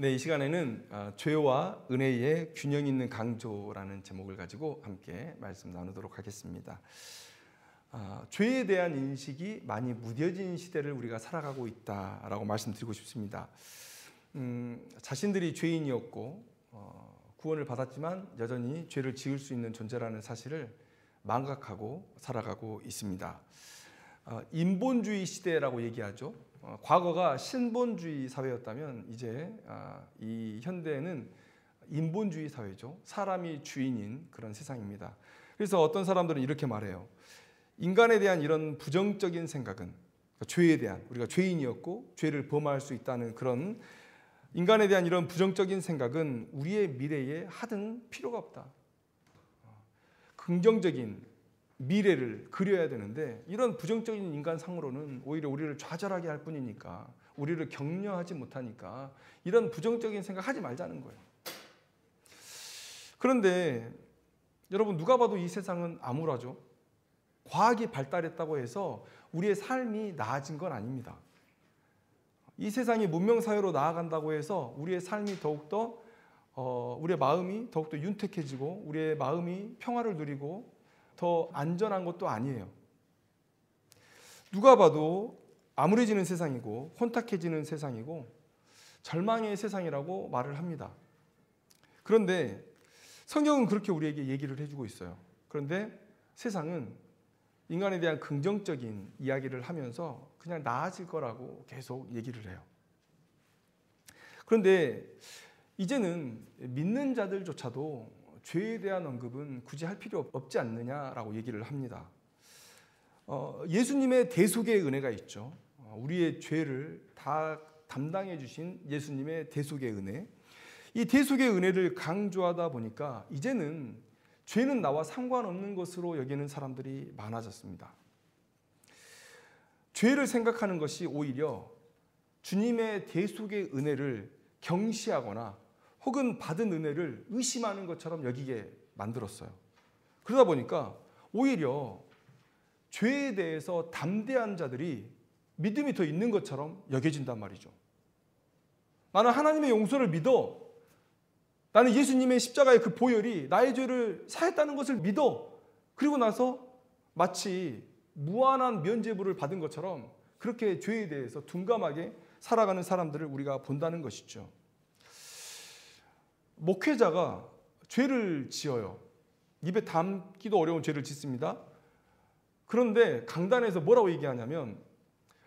네, 이 시간에는 죄와 은혜의 균형 있는 강조라는 제목을 가지고 함께 말씀 나누도록 하겠습니다. 죄에 대한 인식이 많이 무뎌진 시대를 우리가 살아가고 있다라고 말씀드리고 싶습니다. 자신들이 죄인이었고 구원을 받았지만 여전히 죄를 지을 수 있는 존재라는 사실을 망각하고 살아가고 있습니다. 인본주의 시대라고 얘기하죠. 과거가 신본주의 사회였다면 이제 이 현대는 인본주의 사회죠. 사람이 주인인 그런 세상입니다. 그래서 어떤 사람들은 이렇게 말해요. 인간에 대한 이런 부정적인 생각은, 그러니까 죄에 대한, 우리가 죄인이었고 죄를 범할 수 있다는 그런 인간에 대한 이런 부정적인 생각은 우리의 미래에 하등 필요가 없다. 긍정적인 미래를 그려야 되는데 이런 부정적인 인간상으로는 오히려 우리를 좌절하게 할 뿐이니까, 우리를 격려하지 못하니까 이런 부정적인 생각 하지 말자는 거예요. 그런데 여러분, 누가 봐도 이 세상은 암울하죠. 과학이 발달했다고 해서 우리의 삶이 나아진 건 아닙니다. 이 세상이 문명사회로 나아간다고 해서 우리의 삶이 더욱더 우리의 마음이 더욱더 윤택해지고 우리의 마음이 평화를 누리고 더 안전한 것도 아니에요. 누가 봐도 암울해지는 세상이고 혼탁해지는 세상이고 절망의 세상이라고 말을 합니다. 그런데 성경은 그렇게 우리에게 얘기를 해주고 있어요. 그런데 세상은 인간에 대한 긍정적인 이야기를 하면서 그냥 나아질 거라고 계속 얘기를 해요. 그런데 이제는 믿는 자들조차도 죄에 대한 언급은 굳이 할 필요 없지 않느냐라고 얘기를 합니다. 예수님의 대속의 은혜가 있죠. 우리의 죄를 다 담당해 주신 예수님의 대속의 은혜. 이 대속의 은혜를 강조하다 보니까 이제는 죄는 나와 상관없는 것으로 여기는 사람들이 많아졌습니다. 죄를 생각하는 것이 오히려 주님의 대속의 은혜를 경시하거나 혹은 받은 은혜를 의심하는 것처럼 여기게 만들었어요. 그러다 보니까 오히려 죄에 대해서 담대한 자들이 믿음이 더 있는 것처럼 여겨진단 말이죠. 나는 하나님의 용서를 믿어. 나는 예수님의 십자가의 그 보혈이 나의 죄를 사했다는 것을 믿어. 그리고 나서 마치 무한한 면죄부를 받은 것처럼 그렇게 죄에 대해서 둔감하게 살아가는 사람들을 우리가 본다는 것이죠. 목회자가 죄를 지어요. 입에 담기도 어려운 죄를 짓습니다. 그런데 강단에서 뭐라고 얘기하냐면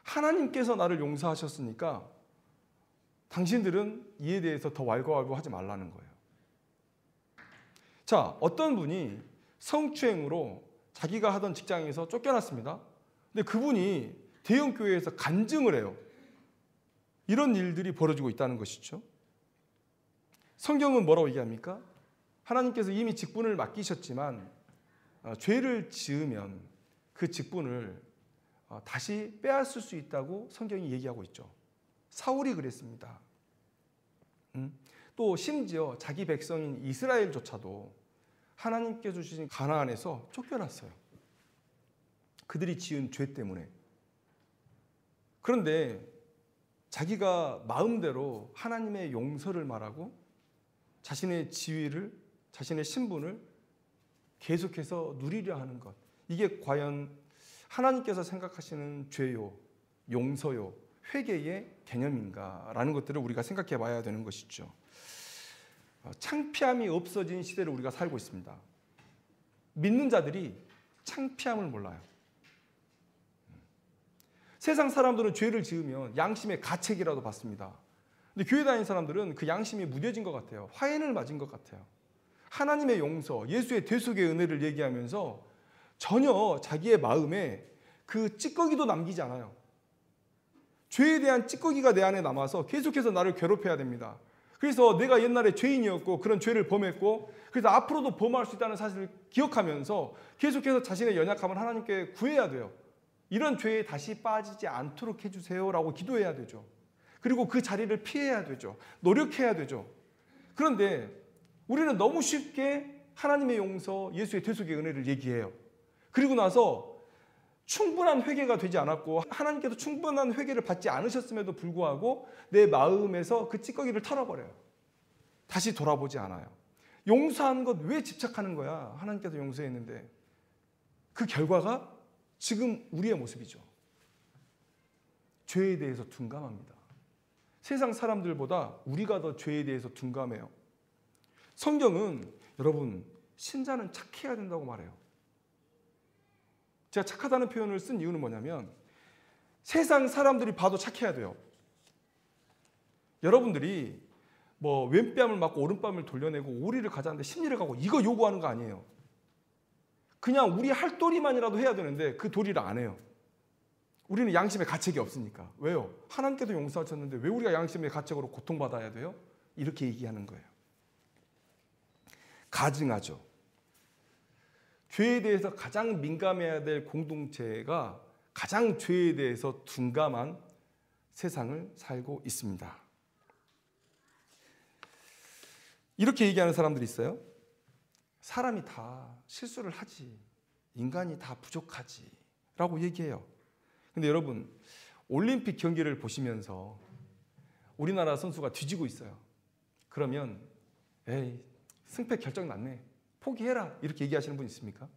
하나님께서 나를 용서하셨으니까 당신들은 이에 대해서 더 왈가왈부하지 말라는 거예요. 자, 어떤 분이 성추행으로 자기가 하던 직장에서 쫓겨났습니다. 근데 그분이 대형 교회에서 간증을 해요. 이런 일들이 벌어지고 있다는 것이죠. 성경은 뭐라고 얘기합니까? 하나님께서 이미 직분을 맡기셨지만 죄를 지으면 그 직분을 다시 빼앗을 수 있다고 성경이 얘기하고 있죠. 사울이 그랬습니다. 또 심지어 자기 백성인 이스라엘조차도 하나님께서 주신 가나안에서 쫓겨났어요. 그들이 지은 죄 때문에. 그런데 자기가 마음대로 하나님의 용서를 말하고 자신의 지위를, 자신의 신분을 계속해서 누리려 하는 것. 이게 과연 하나님께서 생각하시는 죄요, 용서요, 회개의 개념인가라는 것들을 우리가 생각해 봐야 되는 것이죠. 창피함이 없어진 시대를 우리가 살고 있습니다. 믿는 자들이 창피함을 몰라요. 세상 사람들은 죄를 지으면 양심의 가책이라도 받습니다. 근데 교회 다니는 사람들은 그 양심이 무뎌진 것 같아요. 화해를 맞은 것 같아요. 하나님의 용서, 예수의 대속의 은혜를 얘기하면서 전혀 자기의 마음에 그 찌꺼기도 남기지 않아요. 죄에 대한 찌꺼기가 내 안에 남아서 계속해서 나를 괴롭혀야 됩니다. 그래서 내가 옛날에 죄인이었고 그런 죄를 범했고 그래서 앞으로도 범할 수 있다는 사실을 기억하면서 계속해서 자신의 연약함을 하나님께 구해야 돼요. 이런 죄에 다시 빠지지 않도록 해주세요라고 기도해야 되죠. 그리고 그 자리를 피해야 되죠. 노력해야 되죠. 그런데 우리는 너무 쉽게 하나님의 용서, 예수의 대속의 은혜를 얘기해요. 그리고 나서 충분한 회개가 되지 않았고 하나님께서 충분한 회개를 받지 않으셨음에도 불구하고 내 마음에서 그 찌꺼기를 털어버려요. 다시 돌아보지 않아요. 용서한 것 왜 집착하는 거야? 하나님께서 용서했는데. 그 결과가 지금 우리의 모습이죠. 죄에 대해서 둔감합니다. 세상 사람들보다 우리가 더 죄에 대해서 둔감해요. 성경은 여러분 신자는 착해야 된다고 말해요. 제가 착하다는 표현을 쓴 이유는 뭐냐면 세상 사람들이 봐도 착해야 돼요. 여러분들이 뭐 왼뺨을 맞고 오른뺨을 돌려내고 오리를 가자는데 십리를 가고 이거 요구하는 거 아니에요. 그냥 우리 할 도리만이라도 해야 되는데 그 도리를 안 해요. 우리는 양심의 가책이 없으니까. 왜요? 하나님께도 용서하셨는데 왜 우리가 양심의 가책으로 고통받아야 돼요? 이렇게 얘기하는 거예요. 가증하죠. 죄에 대해서 가장 민감해야 될 공동체가 가장 죄에 대해서 둔감한 세상을 살고 있습니다. 이렇게 얘기하는 사람들이 있어요. 사람이 다 실수를 하지. 인간이 다 부족하지. 라고 얘기해요. 근데 여러분, 올림픽 경기를 보시면서 우리나라 선수가 뒤지고 있어요. 그러면 에이, 승패 결정 났네. 포기해라. 이렇게 얘기하시는 분 있습니까?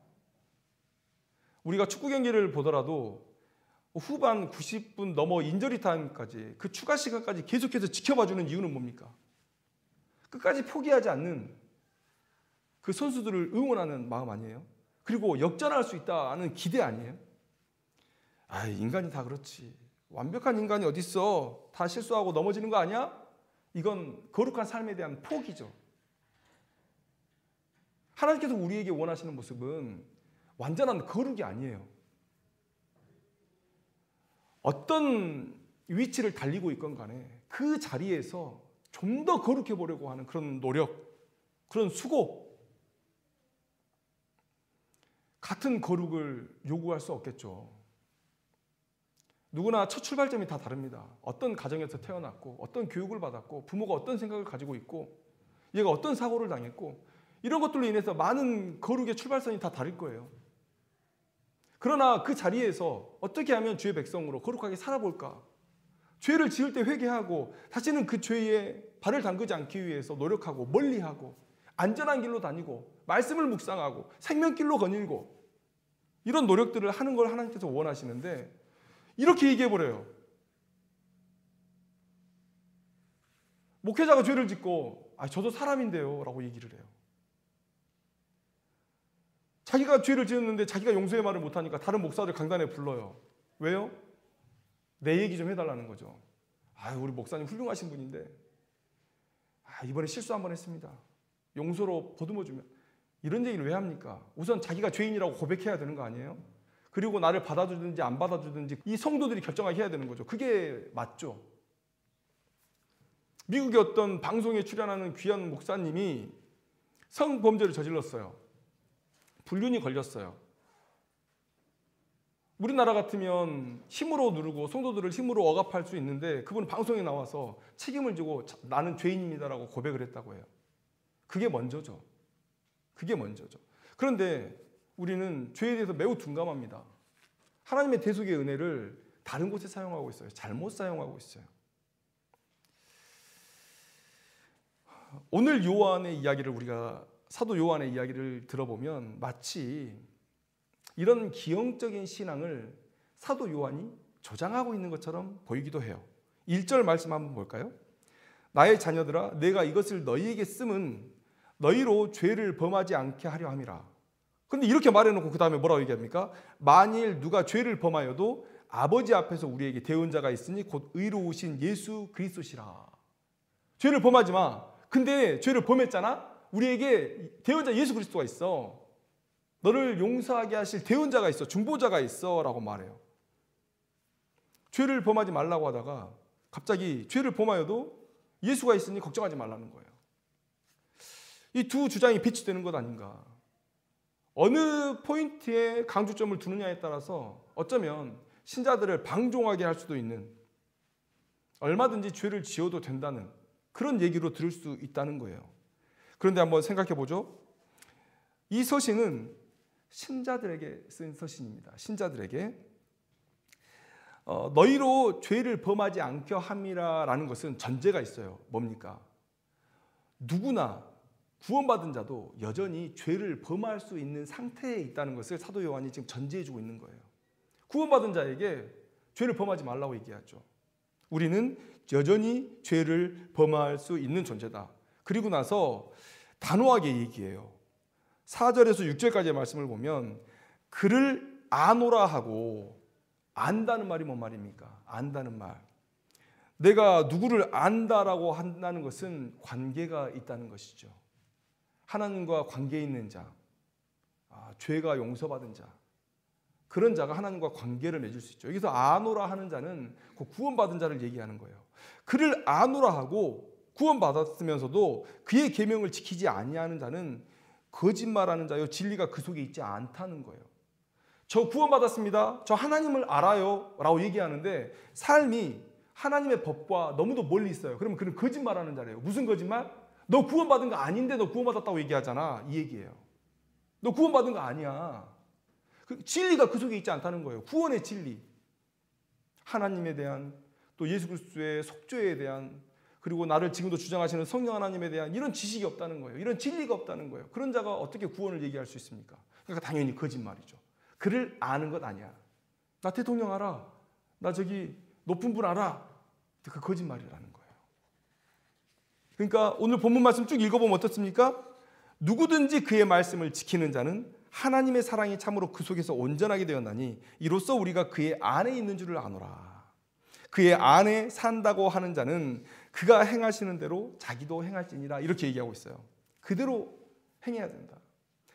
우리가 축구 경기를 보더라도 후반 90분 넘어 인저리 타임까지 그 추가 시간까지 계속해서 지켜봐주는 이유는 뭡니까? 끝까지 포기하지 않는 그 선수들을 응원하는 마음 아니에요? 그리고 역전할 수 있다는 기대 아니에요? 아, 인간이 다 그렇지. 완벽한 인간이 어디 있어? 다 실수하고 넘어지는 거 아니야? 이건 거룩한 삶에 대한 포기죠. 하나님께서 우리에게 원하시는 모습은 완전한 거룩이 아니에요. 어떤 위치를 달리고 있건 간에 그 자리에서 좀 더 거룩해 보려고 하는 그런 노력, 그런 수고. 같은 거룩을 요구할 수 없겠죠. 누구나 첫 출발점이 다 다릅니다. 어떤 가정에서 태어났고 어떤 교육을 받았고 부모가 어떤 생각을 가지고 있고 얘가 어떤 사고를 당했고 이런 것들로 인해서 많은 거룩의 출발선이 다 다를 거예요. 그러나 그 자리에서 어떻게 하면 주의 백성으로 거룩하게 살아볼까? 죄를 지을 때 회개하고 다시는 그 죄에 발을 담그지 않기 위해서 노력하고 멀리하고 안전한 길로 다니고 말씀을 묵상하고 생명길로 거닐고 이런 노력들을 하는 걸 하나님께서 원하시는데 이렇게 얘기해버려요. 목회자가 죄를 짓고 저도 사람인데요 라고 얘기를 해요. 자기가 죄를 지었는데 자기가 용서의 말을 못하니까 다른 목사를 강단에 불러요. 왜요? 내 얘기 좀 해달라는 거죠. 우리 목사님 훌륭하신 분인데 이번에 실수 한번 했습니다. 용서로 보듬어주면 이런 얘기를 왜 합니까? 우선 자기가 죄인이라고 고백해야 되는 거 아니에요? 그리고 나를 받아주든지 안 받아주든지 이 성도들이 결정하게 해야 되는 거죠. 그게 맞죠. 미국의 어떤 방송에 출연하는 귀한 목사님이 성범죄를 저질렀어요. 불륜이 걸렸어요. 우리나라 같으면 힘으로 누르고 성도들을 힘으로 억압할 수 있는데 그분은 방송에 나와서 책임을 지고 나는 죄인입니다라고 고백을 했다고 해요. 그게 먼저죠. 그게 먼저죠. 그런데 우리는 죄에 대해서 매우 둔감합니다. 하나님의 대속의 은혜를 다른 곳에 사용하고 있어요. 잘못 사용하고 있어요. 오늘 요한의 이야기를 우리가 사도 요한의 이야기를 들어보면 마치 이런 기형적인 신앙을 사도 요한이 조장하고 있는 것처럼 보이기도 해요. 1절 말씀 한번 볼까요? 나의 자녀들아 내가 이것을 너희에게 쓰면 너희로 죄를 범하지 않게 하려 함이라. 그런데 이렇게 말해놓고 그 다음에 뭐라고 얘기합니까? 만일 누가 죄를 범하여도 아버지 앞에서 우리에게 대언자가 있으니 곧 의로우신 예수 그리스도시라. 죄를 범하지 마. 근데 죄를 범했잖아? 우리에게 대언자 예수 그리스도가 있어. 너를 용서하게 하실 대언자가 있어. 중보자가 있어 라고 말해요. 죄를 범하지 말라고 하다가 갑자기 죄를 범하여도 예수가 있으니 걱정하지 말라는 거예요. 이 두 주장이 배치되는 것 아닌가. 어느 포인트에 강조점을 두느냐에 따라서 어쩌면 신자들을 방종하게 할 수도 있는, 얼마든지 죄를 지어도 된다는 그런 얘기로 들을 수 있다는 거예요. 그런데 한번 생각해 보죠. 이 서신은 신자들에게 쓴 서신입니다. 신자들에게. 너희로 죄를 범하지 않게 함이라라는 것은 전제가 있어요. 뭡니까? 누구나 구원받은 자도 여전히 죄를 범할 수 있는 상태에 있다는 것을 사도 요한이 지금 전제해주고 있는 거예요. 구원받은 자에게 죄를 범하지 말라고 얘기하죠. 우리는 여전히 죄를 범할 수 있는 존재다. 그리고 나서 단호하게 얘기해요. 4절에서 6절까지의 말씀을 보면 그를 아노라 하고, 안다는 말이 뭔 말입니까? 안다는 말. 내가 누구를 안다라고 한다는 것은 관계가 있다는 것이죠. 하나님과 관계 있는 자, 죄가 용서받은 자, 그런 자가 하나님과 관계를 맺을 수 있죠. 여기서 아노라 하는 자는 그 구원받은 자를 얘기하는 거예요. 그를 아노라 하고 구원받았으면서도 그의 계명을 지키지 아니하는 자는 거짓말하는 자요, 진리가 그 속에 있지 않다는 거예요. 저 구원받았습니다, 저 하나님을 알아요 라고 얘기하는데 삶이 하나님의 법과 너무도 멀리 있어요. 그러면 그는 거짓말하는 자래요. 무슨 거짓말? 너 구원받은 거 아닌데 너 구원받았다고 얘기하잖아, 이 얘기예요. 너 구원받은 거 아니야. 진리가 그 속에 있지 않다는 거예요. 구원의 진리, 하나님에 대한, 또 예수 그리스도의 속죄에 대한, 그리고 나를 지금도 주장하시는 성령 하나님에 대한 이런 지식이 없다는 거예요. 이런 진리가 없다는 거예요. 그런 자가 어떻게 구원을 얘기할 수 있습니까? 그러니까 당연히 거짓말이죠. 그를 아는 것 아니야. 나 대통령 알아, 나 저기 높은 분 알아. 그 거짓말이라는 거예요. 그러니까 오늘 본문 말씀 쭉 읽어보면 어떻습니까? 누구든지 그의 말씀을 지키는 자는 하나님의 사랑이 참으로 그 속에서 온전하게 되었나니 이로써 우리가 그의 안에 있는 줄을 아노라. 그의 안에 산다고 하는 자는 그가 행하시는 대로 자기도 행할지니라. 이렇게 얘기하고 있어요. 그대로 행해야 된다.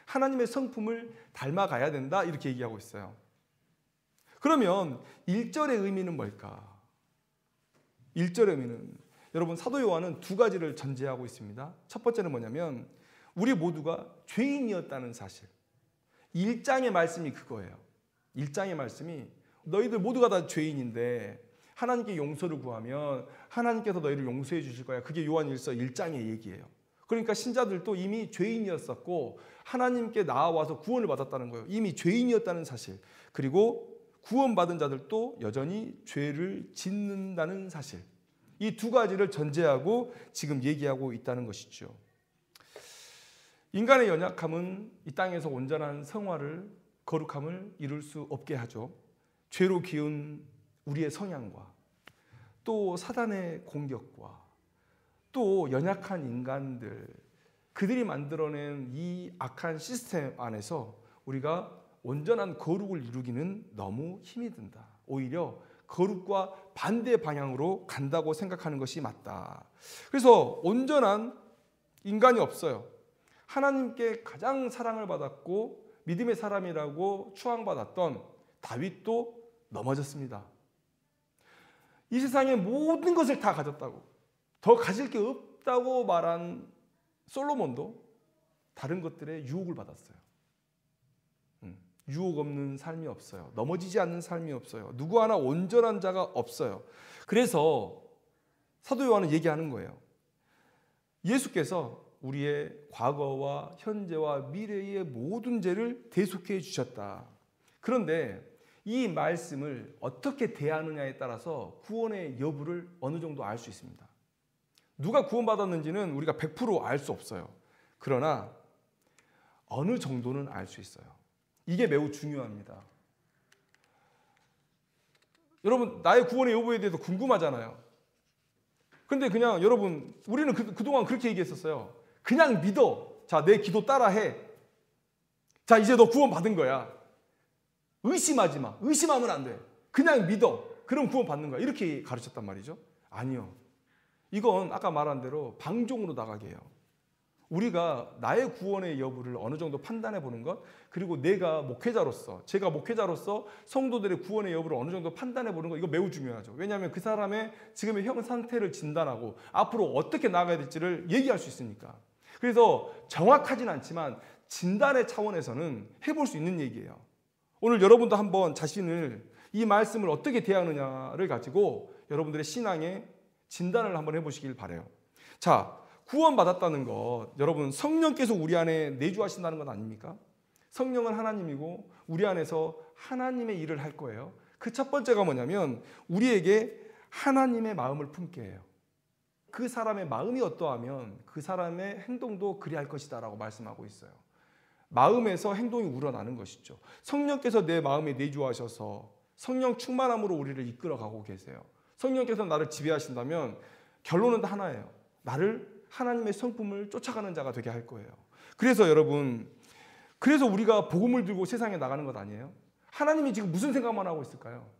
하나님의 성품을 닮아가야 된다. 이렇게 얘기하고 있어요. 그러면 1절의 의미는 뭘까? 1절의 의미는, 여러분, 사도 요한은 두 가지를 전제하고 있습니다. 첫 번째는 뭐냐면 우리 모두가 죄인이었다는 사실. 1장의 말씀이 그거예요. 1장의 말씀이 너희들 모두가 다 죄인인데 하나님께 용서를 구하면 하나님께서 너희를 용서해 주실 거야. 그게 요한일서 1장의 얘기예요. 그러니까 신자들도 이미 죄인이었었고 하나님께 나아와서 구원을 받았다는 거예요. 이미 죄인이었다는 사실. 그리고 구원받은 자들도 여전히 죄를 짓는다는 사실. 이 두 가지를 전제하고 지금 얘기하고 있다는 것이죠. 인간의 연약함은 이 땅에서 온전한 성화를, 거룩함을 이룰 수 없게 하죠. 죄로 기운 우리의 성향과 또 사단의 공격과 또 연약한 인간들, 그들이 만들어낸 이 악한 시스템 안에서 우리가 온전한 거룩을 이루기는 너무 힘이 든다. 오히려 거룩과 반대 방향으로 간다고 생각하는 것이 맞다. 그래서 온전한 인간이 없어요. 하나님께 가장 사랑을 받았고 믿음의 사람이라고 추앙받았던 다윗도 넘어졌습니다. 이 세상의 모든 것을 다 가졌다고, 더 가질 게 없다고 말한 솔로몬도 다른 것들에 유혹을 받았어요. 유혹 없는 삶이 없어요. 넘어지지 않는 삶이 없어요. 누구 하나 온전한 자가 없어요. 그래서 사도 요한은 얘기하는 거예요. 예수께서 우리의 과거와 현재와 미래의 모든 죄를 대속해 주셨다. 그런데 이 말씀을 어떻게 대하느냐에 따라서 구원의 여부를 어느 정도 알 수 있습니다. 누가 구원받았는지는 우리가 100% 알 수 없어요. 그러나 어느 정도는 알 수 있어요. 이게 매우 중요합니다. 여러분, 나의 구원의 여부에 대해서 궁금하잖아요. 근데 그냥 여러분, 우리는 그동안 그렇게 얘기했었어요. 그냥 믿어. 자, 내 기도 따라해. 자, 이제 너 구원 받은 거야. 의심하지 마. 의심하면 안 돼. 그냥 믿어. 그럼 구원 받는 거야. 이렇게 가르쳤단 말이죠. 아니요. 이건 아까 말한 대로 방종으로 나가게 해요. 우리가 나의 구원의 여부를 어느 정도 판단해 보는 것, 그리고 내가 목회자로서, 제가 목회자로서 성도들의 구원의 여부를 어느 정도 판단해 보는 것, 이거 매우 중요하죠. 왜냐하면 그 사람의 지금의 형 상태를 진단하고 앞으로 어떻게 나아가야 될지를 얘기할 수 있으니까. 그래서 정확하진 않지만 진단의 차원에서는 해볼 수 있는 얘기예요. 오늘 여러분도 한번 자신을, 이 말씀을 어떻게 대하느냐를 가지고 여러분들의 신앙의 진단을 한번 해보시길 바라요. 자, 구원받았다는 것, 여러분, 성령께서 우리 안에 내주하신다는 건 아닙니까? 성령은 하나님이고 우리 안에서 하나님의 일을 할 거예요. 그 첫 번째가 뭐냐면 우리에게 하나님의 마음을 품게 해요. 그 사람의 마음이 어떠하면 그 사람의 행동도 그리할 것이다 라고 말씀하고 있어요. 마음에서 행동이 우러나는 것이죠. 성령께서 내 마음에 내주하셔서 성령 충만함으로 우리를 이끌어가고 계세요. 성령께서 나를 지배하신다면 결론은 하나예요. 나를 하나님의 성품을 쫓아가는 자가 되게 할 거예요. 그래서 여러분, 그래서 우리가 복음을 들고 세상에 나가는 것 아니에요? 하나님이 지금 무슨 생각만 하고 있을까요?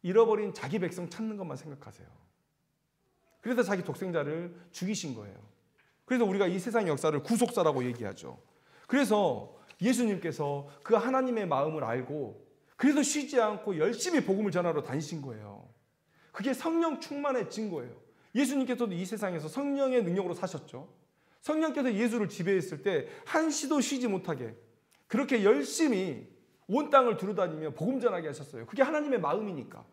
잃어버린 자기 백성 찾는 것만 생각하세요. 그래서 자기 독생자를 죽이신 거예요. 그래서 우리가 이 세상 역사를 구속사라고 얘기하죠. 그래서 예수님께서 그 하나님의 마음을 알고 그래서 쉬지 않고 열심히 복음을 전하러 다니신 거예요. 그게 성령 충만의 증거예요. 예수님께서도 이 세상에서 성령의 능력으로 사셨죠. 성령께서 예수를 지배했을 때 한시도 쉬지 못하게 그렇게 열심히 온 땅을 두루다니며 복음 전하게 하셨어요. 그게 하나님의 마음이니까.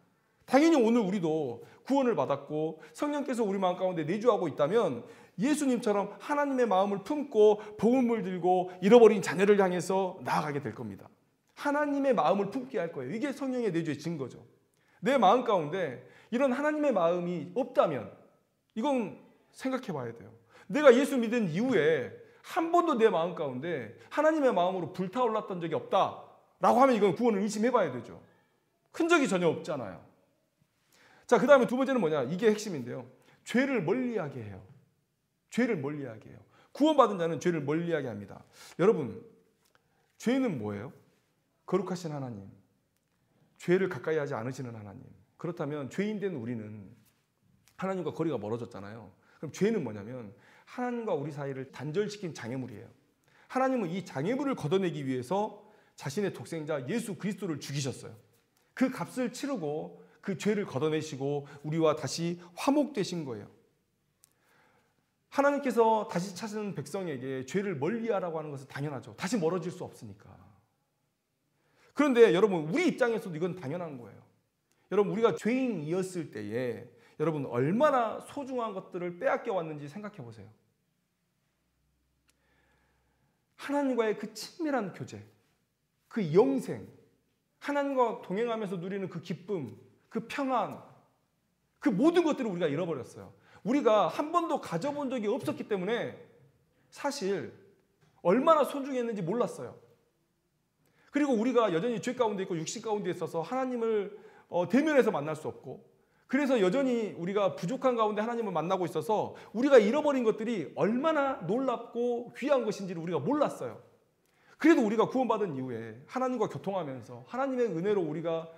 당연히 오늘 우리도 구원을 받았고 성령께서 우리 마음 가운데 내주하고 있다면 예수님처럼 하나님의 마음을 품고 복음을 들고 잃어버린 자녀를 향해서 나아가게 될 겁니다. 하나님의 마음을 품게 할 거예요. 이게 성령의 내주의 증거죠. 내 마음 가운데 이런 하나님의 마음이 없다면 이건 생각해 봐야 돼요. 내가 예수 믿은 이후에 한 번도 내 마음 가운데 하나님의 마음으로 불타올랐던 적이 없다라고 하면 이건 구원을 의심해 봐야 되죠. 흔적이 전혀 없잖아요. 자, 그 다음에 두 번째는 뭐냐? 이게 핵심인데요. 죄를 멀리하게 해요. 죄를 멀리하게 해요. 구원받은 자는 죄를 멀리하게 합니다. 여러분, 죄는 뭐예요? 거룩하신 하나님, 죄를 가까이 하지 않으시는 하나님. 그렇다면 죄인 된 우리는 하나님과 거리가 멀어졌잖아요. 그럼 죄는 뭐냐면 하나님과 우리 사이를 단절시킨 장애물이에요. 하나님은 이 장애물을 걷어내기 위해서 자신의 독생자 예수 그리스도를 죽이셨어요. 그 값을 치르고 그 죄를 걷어내시고 우리와 다시 화목되신 거예요. 하나님께서 다시 찾은 백성에게 죄를 멀리하라고 하는 것은 당연하죠. 다시 멀어질 수 없으니까. 그런데 여러분, 우리 입장에서도 이건 당연한 거예요. 여러분, 우리가 죄인이었을 때에 여러분 얼마나 소중한 것들을 빼앗겨 왔는지 생각해 보세요. 하나님과의 그 친밀한 교제, 그 영생, 하나님과 동행하면서 누리는 그 기쁨, 그 평안, 그 모든 것들을 우리가 잃어버렸어요. 우리가 한 번도 가져본 적이 없었기 때문에 사실 얼마나 소중했는지 몰랐어요. 그리고 우리가 여전히 죄 가운데 있고 육신 가운데 있어서 하나님을 대면해서 만날 수 없고, 그래서 여전히 우리가 부족한 가운데 하나님을 만나고 있어서 우리가 잃어버린 것들이 얼마나 놀랍고 귀한 것인지를 우리가 몰랐어요. 그래도 우리가 구원받은 이후에 하나님과 교통하면서 하나님의 은혜로 우리가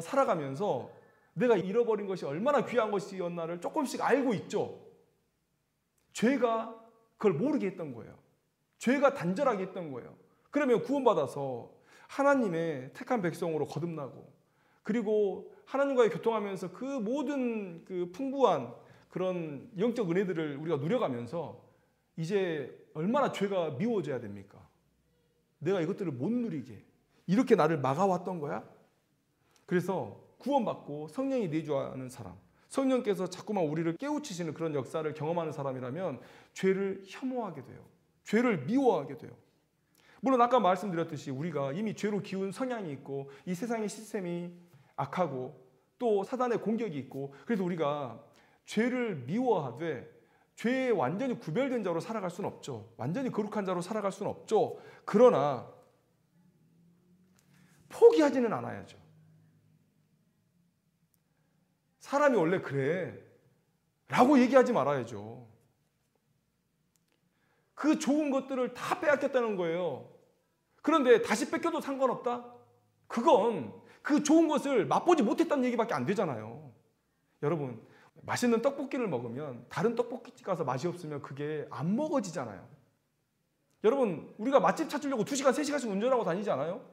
살아가면서 내가 잃어버린 것이 얼마나 귀한 것이었나를 조금씩 알고 있죠. 죄가 그걸 모르게 했던 거예요. 죄가 단절하게 했던 거예요. 그러면 구원받아서 하나님의 택한 백성으로 거듭나고, 그리고 하나님과의 교통하면서 그 모든 그 풍부한 그런 영적 은혜들을 우리가 누려가면서 이제 얼마나 죄가 미워져야 됩니까? 내가 이것들을 못 누리게 이렇게 나를 막아왔던 거야? 그래서 구원받고 성령이 내주하는 사람, 성령께서 자꾸만 우리를 깨우치시는 그런 역사를 경험하는 사람이라면 죄를 혐오하게 돼요. 죄를 미워하게 돼요. 물론 아까 말씀드렸듯이 우리가 이미 죄로 기운 성향이 있고 이 세상의 시스템이 악하고 또 사단의 공격이 있고, 그래서 우리가 죄를 미워하되 죄에 완전히 구별된 자로 살아갈 수는 없죠. 완전히 거룩한 자로 살아갈 수는 없죠. 그러나 포기하지는 않아야죠. 사람이 원래 그래 라고 얘기하지 말아야죠. 그 좋은 것들을 다 빼앗겼다는 거예요. 그런데 다시 뺏겨도 상관없다? 그건 그 좋은 것을 맛보지 못했다는 얘기밖에 안 되잖아요. 여러분, 맛있는 떡볶이를 먹으면 다른 떡볶이집 가서 맛이 없으면 그게 안 먹어지잖아요. 여러분, 우리가 맛집 찾으려고 2시간, 3시간씩 운전하고 다니지 않아요?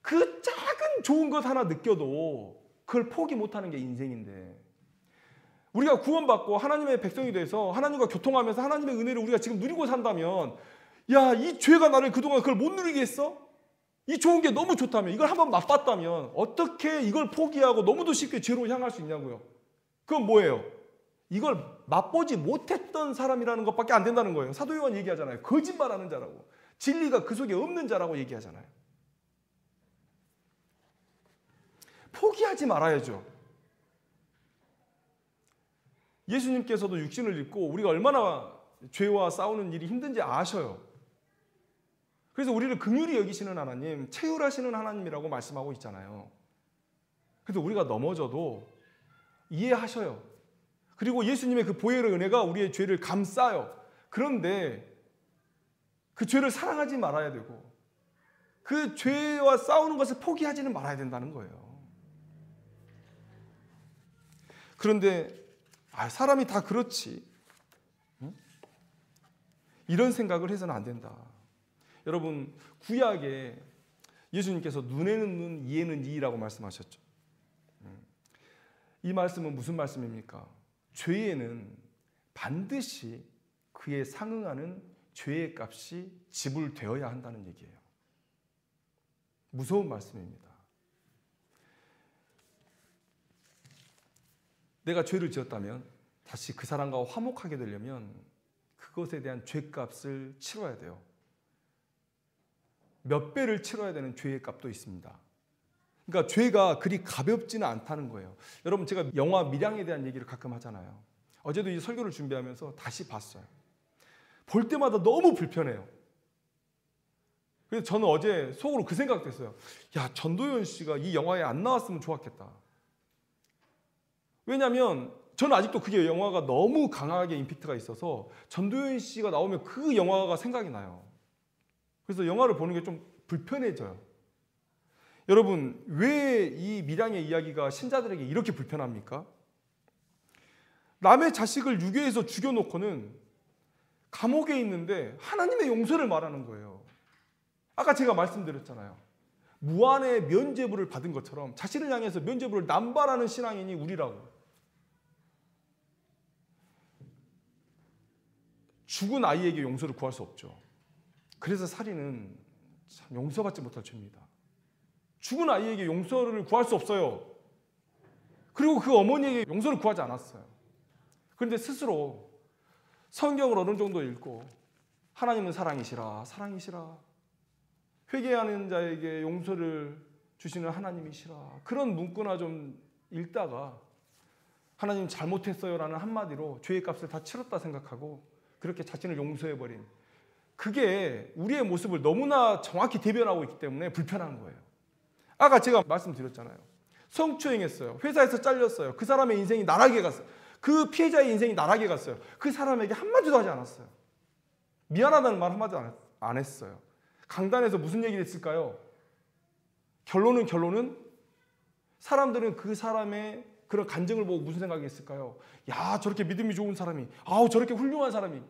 그 작은 좋은 것 하나 느껴도 그걸 포기 못하는 게 인생인데, 우리가 구원받고 하나님의 백성이 돼서 하나님과 교통하면서 하나님의 은혜를 우리가 지금 누리고 산다면, 야, 이 죄가 나를 그동안 그걸 못 누리게 했어? 이 좋은 게 너무 좋다면, 이걸 한번 맛봤다면 어떻게 이걸 포기하고 너무도 쉽게 죄로 향할 수 있냐고요. 그건 뭐예요? 이걸 맛보지 못했던 사람이라는 것밖에 안 된다는 거예요. 사도 요한 얘기하잖아요. 거짓말하는 자라고. 진리가 그 속에 없는 자라고 얘기하잖아요. 포기하지 말아야죠. 예수님께서도 육신을 입고 우리가 얼마나 죄와 싸우는 일이 힘든지 아셔요. 그래서 우리를 긍휼히 여기시는 하나님, 채울하시는 하나님이라고 말씀하고 있잖아요. 그래서 우리가 넘어져도 이해하셔요. 그리고 예수님의 그 보혈의 은혜가 우리의 죄를 감싸요. 그런데 그 죄를 사랑하지 말아야 되고 그 죄와 싸우는 것을 포기하지는 말아야 된다는 거예요. 그런데 사람이 다 그렇지. 이런 생각을 해서는 안 된다. 여러분, 구약에 예수님께서 눈에는 눈, 이에는 이라고 말씀하셨죠. 이 말씀은 무슨 말씀입니까? 죄에는 반드시 그에 상응하는 죄의 값이 지불되어야 한다는 얘기예요. 무서운 말씀입니다. 내가 죄를 지었다면 다시 그 사람과 화목하게 되려면 그것에 대한 죄값을 치러야 돼요. 몇 배를 치러야 되는 죄의 값도 있습니다. 그러니까 죄가 그리 가볍지는 않다는 거예요. 여러분, 제가 영화 밀양에 대한 얘기를 가끔 하잖아요. 어제도 이 설교를 준비하면서 다시 봤어요. 볼 때마다 너무 불편해요. 그래서 저는 어제 속으로 그 생각도 했어요. 야, 전도연 씨가 이 영화에 안 나왔으면 좋았겠다. 왜냐하면 저는 아직도 그게 영화가 너무 강하게 임팩트가 있어서 전도연 씨가 나오면 그 영화가 생각이 나요. 그래서 영화를 보는 게 좀 불편해져요. 여러분, 왜 이 밀양의 이야기가 신자들에게 이렇게 불편합니까? 남의 자식을 유괴해서 죽여놓고는 감옥에 있는데 하나님의 용서를 말하는 거예요. 아까 제가 말씀드렸잖아요. 무한의 면죄부를 받은 것처럼 자신을 향해서 면죄부를 남발하는 신앙인이 우리라고. 죽은 아이에게 용서를 구할 수 없죠. 그래서 살인은 참 용서받지 못할 죄입니다. 죽은 아이에게 용서를 구할 수 없어요. 그리고 그 어머니에게 용서를 구하지 않았어요. 그런데 스스로 성경을 어느 정도 읽고 하나님은 사랑이시라, 사랑이시라, 회개하는 자에게 용서를 주시는 하나님이시라, 그런 문구나 좀 읽다가 하나님 잘못했어요라는 한마디로 죄의 값을 다 치렀다 생각하고 그렇게 자신을 용서해버린, 그게 우리의 모습을 너무나 정확히 대변하고 있기 때문에 불편한 거예요. 아까 제가 말씀드렸잖아요. 성추행했어요. 회사에서 잘렸어요. 그 사람의 인생이 나락에 갔어요. 그 피해자의 인생이 나락에 갔어요. 그 사람에게 한마디도 하지 않았어요. 미안하다는 말 한마디도 안 했어요. 강단에서 무슨 얘기를 했을까요? 결론은 사람들은 그 사람의 그런 간증을 보고 무슨 생각이 있을까요? 야, 저렇게 믿음이 좋은 사람이, 아우, 저렇게 훌륭한 사람이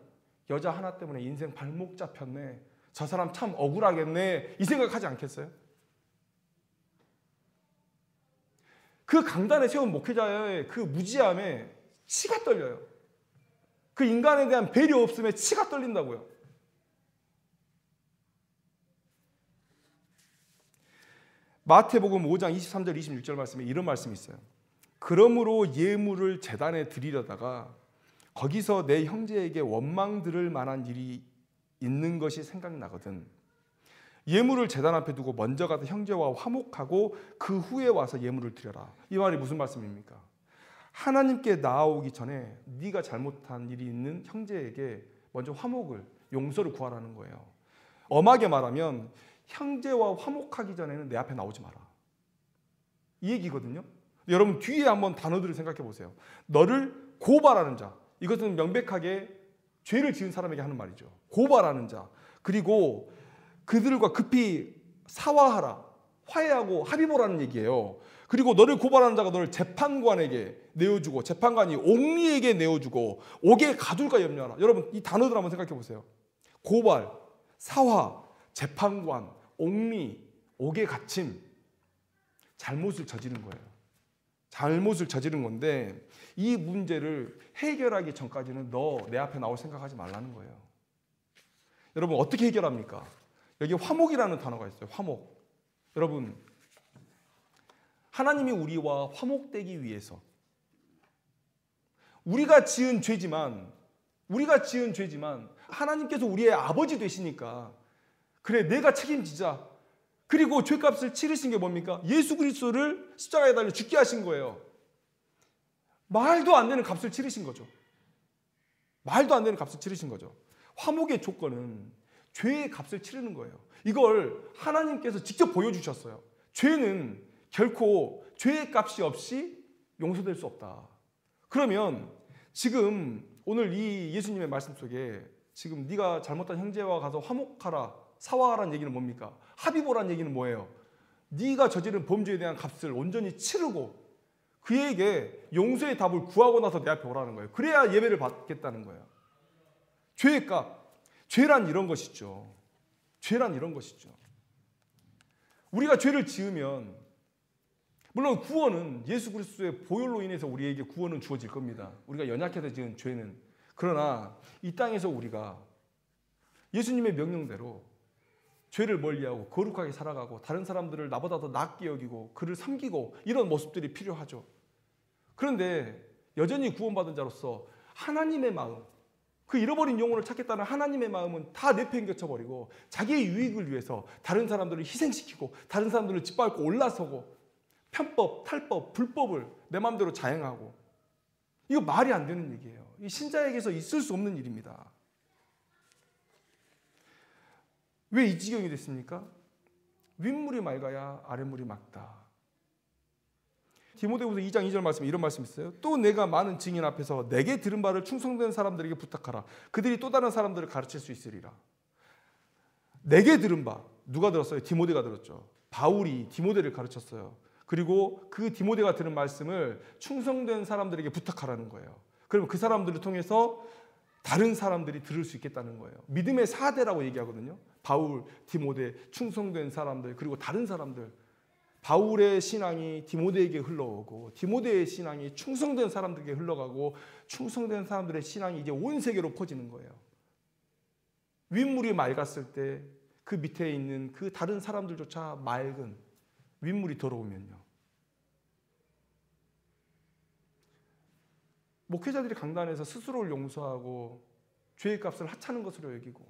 여자 하나 때문에 인생 발목 잡혔네, 저 사람 참 억울하겠네, 이 생각하지 않겠어요? 그 강단에 세운 목회자의 그 무지함에 치가 떨려요. 그 인간에 대한 배려 없음에 치가 떨린다고요. 마태복음 5장 23절 26절 말씀에 이런 말씀이 있어요. 그러므로 예물을 제단에 드리려다가 거기서 내 형제에게 원망 들을 만한 일이 있는 것이 생각나거든. 예물을 제단 앞에 두고 먼저 가서 형제와 화목하고 그 후에 와서 예물을 드려라. 이 말이 무슨 말씀입니까? 하나님께 나아오기 전에 네가 잘못한 일이 있는 형제에게 먼저 화목을, 용서를 구하라는 거예요. 엄하게 말하면 형제와 화목하기 전에는 내 앞에 나오지 마라, 이 얘기거든요. 여러분, 뒤에 한번 단어들을 생각해 보세요. 너를 고발하는 자, 이것은 명백하게 죄를 지은 사람에게 하는 말이죠. 고발하는 자, 그리고 그들과 급히 사화하라, 화해하고 합의보라는 얘기예요. 그리고 너를 고발하는 자가 너를 재판관에게 내어주고 재판관이 옥리에게 내어주고 옥에 가둘까 염려하라. 여러분, 이 단어들 한번 생각해 보세요. 고발, 사화, 재판관, 옥리, 옥에 갇힘, 잘못을 저지른 거예요. 잘못을 저지른 건데 이 문제를 해결하기 전까지는 너 내 앞에 나올 생각하지 말라는 거예요. 여러분, 어떻게 해결합니까? 여기 화목이라는 단어가 있어요. 화목. 여러분, 하나님이 우리와 화목되기 위해서 우리가 지은 죄지만 하나님께서 우리의 아버지 되시니까 그래, 내가 책임지자, 그리고 죄값을 치르신 게 뭡니까? 예수 그리스도를 십자가에 달려 죽게 하신 거예요. 말도 안 되는 값을 치르신 거죠. 말도 안 되는 값을 치르신 거죠. 화목의 조건은 죄의 값을 치르는 거예요. 이걸 하나님께서 직접 보여주셨어요. 죄는 결코 죄의 값이 없이 용서될 수 없다. 그러면 지금 오늘 이 예수님의 말씀 속에 지금 네가 잘못한 형제와 가서 화목하라, 사화하라는 얘기는 뭡니까? 합의 보라는 얘기는 뭐예요? 네가 저지른 범죄에 대한 값을 온전히 치르고 그에게 용서의 답을 구하고 나서 내 앞에 오라는 거예요. 그래야 예배를 받겠다는 거예요. 죄의 값. 죄란 이런 것이죠. 죄란 이런 것이죠. 우리가 죄를 지으면 물론 구원은 예수 그리스도의 보혈로 인해서 우리에게 구원은 주어질 겁니다. 우리가 연약해서 지은 죄는. 그러나 이 땅에서 우리가 예수님의 명령대로 죄를 멀리하고 거룩하게 살아가고 다른 사람들을 나보다 더 낫게 여기고 그를 섬기고 이런 모습들이 필요하죠. 그런데 여전히 구원받은 자로서 하나님의 마음, 그 잃어버린 영혼을 찾겠다는 하나님의 마음은 다 내팽개쳐버리고 자기의 유익을 위해서 다른 사람들을 희생시키고 다른 사람들을 짓밟고 올라서고 편법, 탈법, 불법을 내 마음대로 자행하고 이거 말이 안 되는 얘기예요. 이 신자에게서 있을 수 없는 일입니다. 왜 이 지경이 됐습니까? 윗물이 맑아야 아랫물이 맑다. 디모데후서 2장 2절 말씀에 이런 말씀이 있어요. 또 내가 많은 증인 앞에서 내게 들은 바를 충성된 사람들에게 부탁하라. 그들이 또 다른 사람들을 가르칠 수 있으리라. 내게 들은 바 누가 들었어요? 디모데가 들었죠. 바울이 디모데를 가르쳤어요. 그리고 그 디모데가 들은 말씀을 충성된 사람들에게 부탁하라는 거예요. 그러면 그 사람들을 통해서 다른 사람들이 들을 수 있겠다는 거예요. 믿음의 4대라고 얘기하거든요. 바울, 디모데, 충성된 사람들, 그리고 다른 사람들. 바울의 신앙이 디모데에게 흘러오고 디모데의 신앙이 충성된 사람들에게 흘러가고 충성된 사람들의 신앙이 이제 온 세계로 퍼지는 거예요. 윗물이 맑았을 때 그 밑에 있는 그 다른 사람들조차 맑은 윗물이 들어오면요. 목회자들이 강단에서 스스로를 용서하고 죄의 값을 하찮은 것으로 여기고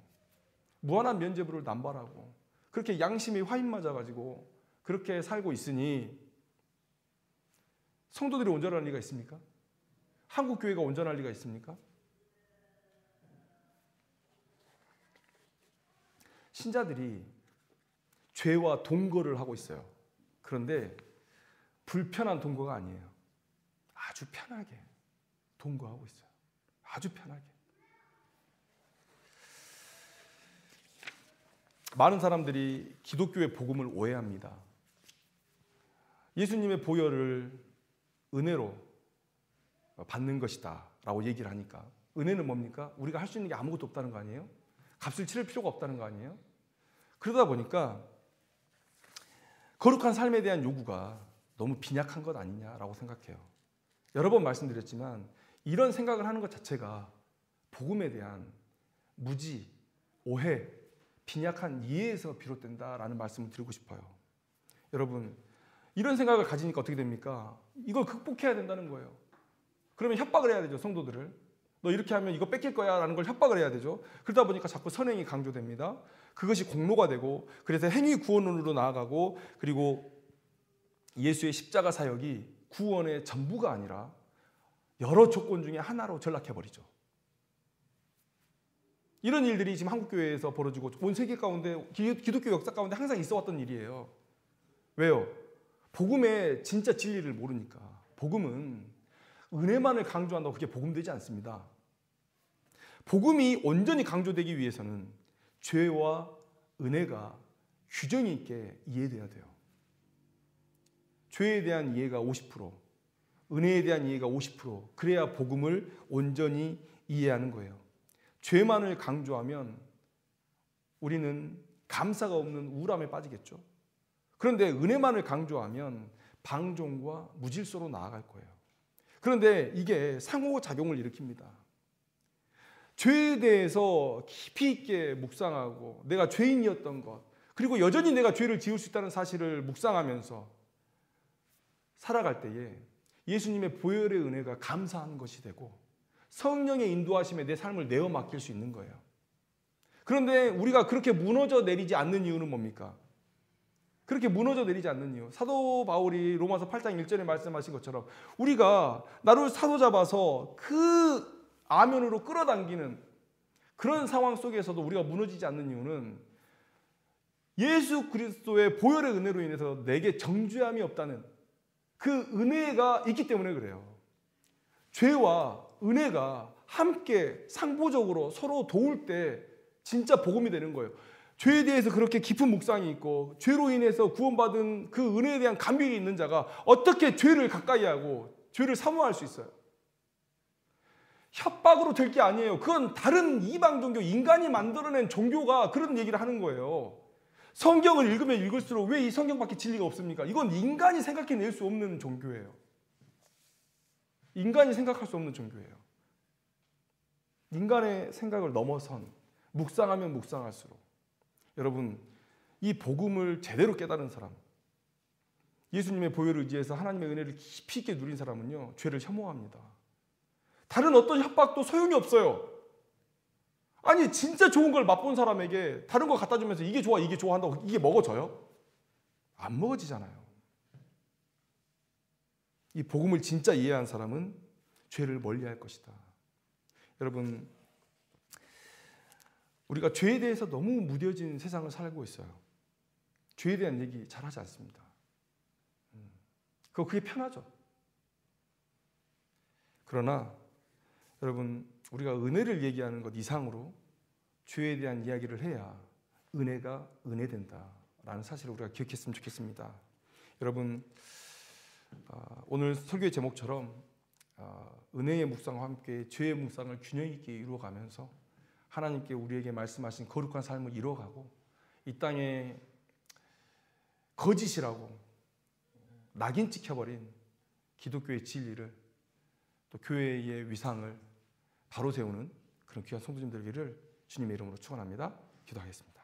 무한한 면죄부를 남발하고 그렇게 양심이 화인 맞아가지고 그렇게 살고 있으니 성도들이 온전할 리가 있습니까? 한국 교회가 온전할 리가 있습니까? 신자들이 죄와 동거를 하고 있어요. 그런데 불편한 동거가 아니에요. 아주 편하게 동거하고 있어요. 아주 편하게. 많은 사람들이 기독교의 복음을 오해합니다. 예수님의 보혈을 은혜로 받는 것이다 라고 얘기를 하니까 은혜는 뭡니까? 우리가 할 수 있는 게 아무것도 없다는 거 아니에요? 값을 치를 필요가 없다는 거 아니에요? 그러다 보니까 거룩한 삶에 대한 요구가 너무 빈약한 것 아니냐라고 생각해요. 여러 번 말씀드렸지만 이런 생각을 하는 것 자체가 복음에 대한 무지, 오해, 빈약한 이해에서 비롯된다라는 말씀을 드리고 싶어요. 여러분, 이런 생각을 가지니까 어떻게 됩니까? 이걸 극복해야 된다는 거예요. 그러면 협박을 해야 되죠, 성도들을. 너 이렇게 하면 이거 뺏길 거야 라는 걸 협박을 해야 되죠. 그러다 보니까 자꾸 선행이 강조됩니다. 그것이 공로가 되고 그래서 행위 구원론으로 나아가고 그리고 예수의 십자가 사역이 구원의 전부가 아니라 여러 조건 중에 하나로 전락해버리죠. 이런 일들이 지금 한국교회에서 벌어지고 온 세계 가운데 기독교 역사 가운데 항상 있어왔던 일이에요. 왜요? 복음의 진짜 진리를 모르니까. 복음은 은혜만을 강조한다고 그게 복음되지 않습니다. 복음이 온전히 강조되기 위해서는 죄와 은혜가 규정이 있게 이해돼야 돼요. 죄에 대한 이해가 50%, 은혜에 대한 이해가 50%, 그래야 복음을 온전히 이해하는 거예요. 죄만을 강조하면 우리는 감사가 없는 우울함에 빠지겠죠. 그런데 은혜만을 강조하면 방종과 무질서로 나아갈 거예요. 그런데 이게 상호작용을 일으킵니다. 죄에 대해서 깊이 있게 묵상하고 내가 죄인이었던 것, 그리고 여전히 내가 죄를 지을 수 있다는 사실을 묵상하면서 살아갈 때에 예수님의 보혈의 은혜가 감사한 것이 되고 성령의 인도하심에 내 삶을 내어 맡길 수 있는 거예요. 그런데 우리가 그렇게 무너져 내리지 않는 이유는 뭡니까? 그렇게 무너져 내리지 않는 이유. 사도 바울이 로마서 8장 1절에 말씀하신 것처럼 우리가 나를 사로잡아서 그 아면으로 끌어당기는 그런 상황 속에서도 우리가 무너지지 않는 이유는 예수 그리스도의 보혈의 은혜로 인해서 내게 정죄함이 없다는 그 은혜가 있기 때문에 그래요. 죄와 은혜가 함께 상보적으로 서로 도울 때 진짜 복음이 되는 거예요. 죄에 대해서 그렇게 깊은 묵상이 있고 죄로 인해서 구원받은 그 은혜에 대한 감격이 있는 자가 어떻게 죄를 가까이 하고 죄를 사모할 수 있어요? 협박으로 될 게 아니에요. 그건 다른 이방 종교, 인간이 만들어낸 종교가 그런 얘기를 하는 거예요. 성경을 읽으면 읽을수록 왜 이 성경밖에 진리가 없습니까? 이건 인간이 생각해낼 수 없는 종교예요. 인간이 생각할 수 없는 종교예요. 인간의 생각을 넘어선 묵상하면 묵상할수록 여러분 이 복음을 제대로 깨달은 사람, 예수님의 보혈을 의지해서 하나님의 은혜를 깊이 있게 누린 사람은요 죄를 혐오합니다. 다른 어떤 협박도 소용이 없어요. 아니 진짜 좋은 걸 맛본 사람에게 다른 거 갖다 주면서 이게 좋아 이게 좋아 한다고 이게 먹어져요? 안 먹어지잖아요. 이 복음을 진짜 이해한 사람은 죄를 멀리할 것이다. 여러분 우리가 죄에 대해서 너무 무뎌진 세상을 살고 있어요. 죄에 대한 얘기 잘 하지 않습니다. 그게 편하죠. 그러나 여러분 우리가 은혜를 얘기하는 것 이상으로 죄에 대한 이야기를 해야 은혜가 은혜된다라는 사실을 우리가 기억했으면 좋겠습니다. 여러분 오늘 설교의 제목처럼 은혜의 묵상과 함께 죄의 묵상을 균형 있게 이루어가면서 하나님께 우리에게 말씀하신 거룩한 삶을 이루어가고 이 땅에 거짓이라고 낙인 찍혀버린 기독교의 진리를 또 교회의 위상을 바로 세우는 그런 귀한 성도님 되기를 주님의 이름으로 축원합니다. 기도하겠습니다.